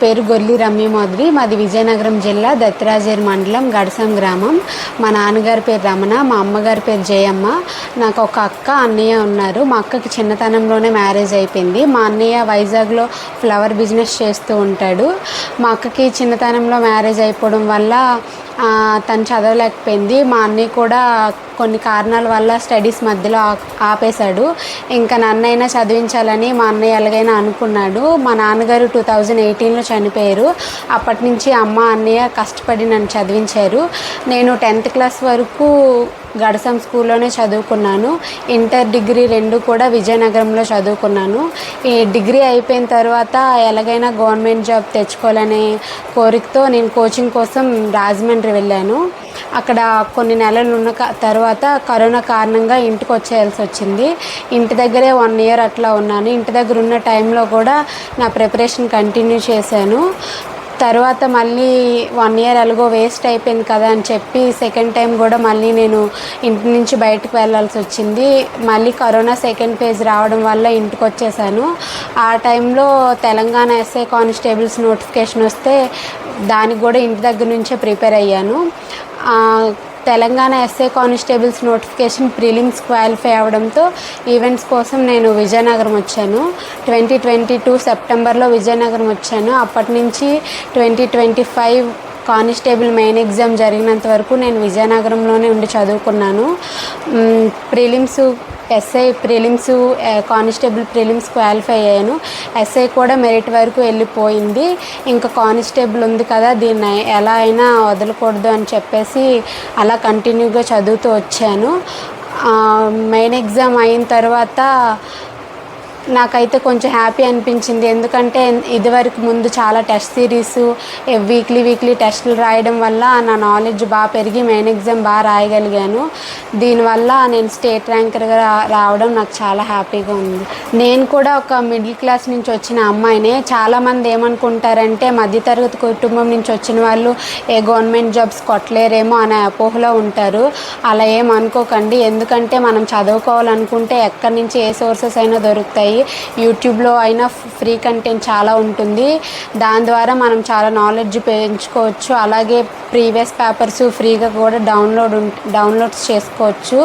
పేరు గొల్లి రమ్య మోద్రి. మాది విజయనగరం జిల్లా దత్తిరాజేరు మండలం గడసం గ్రామం. మా నాన్నగారి పేరు రమణ, మా అమ్మగారి పేరు జయమ్మ. నాకు ఒక అక్క, అన్నయ్య ఉన్నారు. మా అక్కకి చిన్నతనంలోనే మ్యారేజ్ అయిపోయింది. మా అన్నయ్య వైజాగ్లో ఫ్లవర్ బిజినెస్ చేస్తూ ఉంటాడు. మా అక్కకి చిన్నతనంలో మ్యారేజ్ అయిపోవడం వల్ల తను చదవలేకపోయింది. మా అన్నయ్య కూడా కొన్ని కారణాల వల్ల స్టడీస్ మధ్యలో ఆపేశాడు. ఇంకా నన్నైనా చదివించాలని మా అన్నయ్య ఎలాగైనా అనుకున్నాడు. మా నాన్నగారు 2018లో చనిపోయారు. అప్పటి నుంచి అమ్మ, అన్నయ్య కష్టపడి నన్ను చదివించారు. నేను 10th క్లాస్ వరకు గడసం స్కూల్లోనే చదువుకున్నాను. ఇంటర్, డిగ్రీ రెండు కూడా విజయనగరంలో చదువుకున్నాను. ఈ డిగ్రీ అయిపోయిన తర్వాత ఎలాగైనా గవర్నమెంట్ జాబ్ తెచ్చుకోవాలనే కోరికతో నేను కోచింగ్ కోసం రాజమండ్రి వెళ్ళాను. అక్కడ కొన్ని నెలలు ఉన్న తర్వాత కరోనా కారణంగా ఇంటికి వచ్చేయాల్సి వచ్చింది. ఇంటి దగ్గరే 1 year అట్లా ఉన్నాను. ఇంటి దగ్గర ఉన్న టైంలో కూడా నా ప్రిపరేషన్ కంటిన్యూ చేశాను. తర్వాత మళ్ళీ 1 year ఎలాగో వేస్ట్ అయిపోయింది కదా అని చెప్పి సెకండ్ టైం కూడా మళ్ళీ నేను ఇంటి నుంచి బయటకు వెళ్ళాల్సి వచ్చింది. మళ్ళీ కరోనా సెకండ్ ఫేజ్ రావడం వల్ల ఇంటికి వచ్చేసాను. ఆ టైంలో తెలంగాణ ఎస్ఐ కానిస్టేబుల్స్ నోటిఫికేషన్ వస్తే దానికి కూడా ఇంటి దగ్గర నుంచే ప్రిపేర్ అయ్యాను. Telangana SI constables notification prelims qualify అవ్వడంతో ఈవెంట్స్ కోసం నేను విజయనగరం వచ్చాను. 2022 సెప్టెంబర్లో విజయనగరం వచ్చాను. అప్పటి నుంచి 2025 కానిస్టేబుల్ మెయిన్ ఎగ్జామ్ జరిగినంత వరకు నేను విజయనగరంలోనే ఉండి చదువుకున్నాను. Prelims SI prelims, constable prelims qualify అయ్యాను. ఎస్ఐ కూడా మెరిట్ వరకు వెళ్ళిపోయింది. ఇంకా కానిస్టేబుల్ ఉంది కదా, దీన్ని ఎలా అయినా వదలకూడదు అని చెప్పేసి అలా కంటిన్యూగా చదువుతూ వచ్చాను. మెయిన్ ఎగ్జామ్ అయిన తర్వాత నాకైతే కొంచెం హ్యాపీ అనిపించింది. ఎందుకంటే ఇదివరకు ముందు చాలా టెస్ట్ సిరీస్, వీక్లీ టెస్టులు రాయడం వల్ల నా నాలెడ్జ్ బాగా పెరిగి మెయిన్ ఎగ్జామ్ బాగా రాయగలిగాను. దీనివల్ల నేను స్టేట్ ర్యాంకర్గా రావడం నాకు చాలా హ్యాపీగా ఉంది. నేను కూడా ఒక మిడిల్ క్లాస్ నుంచి వచ్చిన అమ్మాయినే. చాలామంది ఏమనుకుంటారంటే మధ్యతరగతి కుటుంబం నుంచి వచ్చిన వాళ్ళు ఏ గవర్నమెంట్ జాబ్స్ కొట్టలేరేమో అనే అపోహలో ఉంటారు. అలా ఏం అనుకోకండి. ఎందుకంటే మనం చదువుకోవాలనుకుంటే ఎక్కడి నుంచి ఏ సోర్సెస్ అయినా దొరుకుతాయి. యూట్యూబ్లో అయినా ఫ్రీ కంటెంట్ చాలా ఉంటుంది. దాని ద్వారా మనం చాలా నాలెడ్జ్ పెంచుకోవచ్చు. అలాగే ప్రీవియస్ పేపర్స్ ఫ్రీగా కూడా డౌన్లోడ్స్ చేసుకోవచ్చు.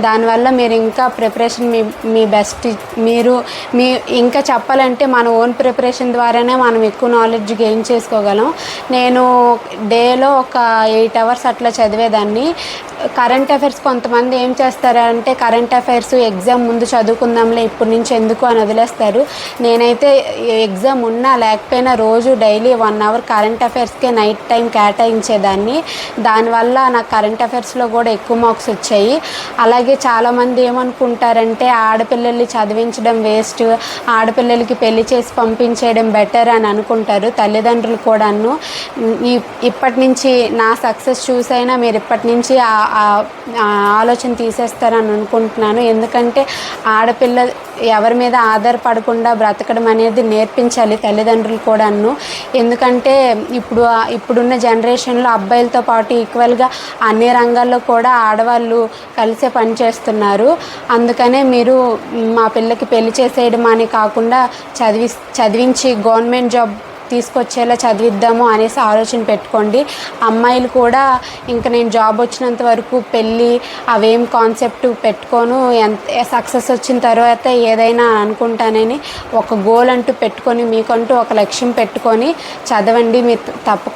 దానివల్ల మీరు ఇంకా ప్రిపరేషన్ మీ బెస్ట్ మీ ఇంకా చెప్పాలంటే మన ఓన్ ప్రిపరేషన్ ద్వారానే మనం ఎక్కువ నాలెడ్జ్ గెయిన్ చేసుకోగలం. నేను డేలో ఒక 8 hours అట్లా చదివేదాన్ని. కరెంట్ అఫైర్స్ కొంతమంది ఏం చేస్తారంటే కరెంట్ అఫైర్స్ ఎగ్జామ్ ముందు చదువుకుందాంలే ఇప్పటి నుంచి ఎందుకు అని వదిలేస్తారు. నేనైతే ఎగ్జామ్ ఉన్నా లేకపోయినా రోజు డైలీ 1 hour కరెంట్ అఫైర్స్కే నైట్ టైం కేటాయించేదాన్ని. దానివల్ల నాకు కరెంట్ అఫైర్స్లో కూడా ఎక్కువ మార్క్స్ వచ్చాయి. అలాగే చాలామంది ఏమనుకుంటారంటే ఆడపిల్లల్ని చదివించడం వేస్ట్, ఆడపిల్లలకి పెళ్లి చేసి పంపించేయడం బెటర్ అని అనుకుంటారు తల్లిదండ్రులు కూడాను. ఇప్పటి నుంచి నా సక్సెస్ చూసైనా మీరు ఇప్పటి నుంచి ఆలోచన తీసేస్తారని అనుకుంటున్నాను. ఎందుకంటే ఆడపిల్ల ఎవరి మీద ఆధారపడకుండా బ్రతకడం అనేది నేర్పించాలి తల్లిదండ్రులు కూడాను. ఎందుకంటే ఇప్పుడున్న జనరేషన్లో అబ్బాయిలతో పాటు ఈక్వల్గా అన్ని రంగాల్లో కూడా ఆడవాళ్ళు కలిసే పనిచేస్తున్నారు. అందుకనే మీరు మా పిల్లకి పెళ్లి చేసేయడం అని కాకుండా చదివించి గవర్నమెంట్ జాబ్ తీసుకొచ్చేలా చదివిద్దాము అనేసి ఆలోచన పెట్టుకోండి. అమ్మాయిలు కూడా ఇంకా నేను జాబ్ వచ్చినంత వరకు పెళ్ళి అవేం కాన్సెప్ట్ పెట్టుకోను, ఎంత సక్సెస్ వచ్చిన తర్వాత ఏదైనా అనుకుంటానని ఒక గోల్ అంటూ పెట్టుకొని మీకంటూ ఒక లక్ష్యం పెట్టుకొని చదవండి. మీరు తప్పకుండా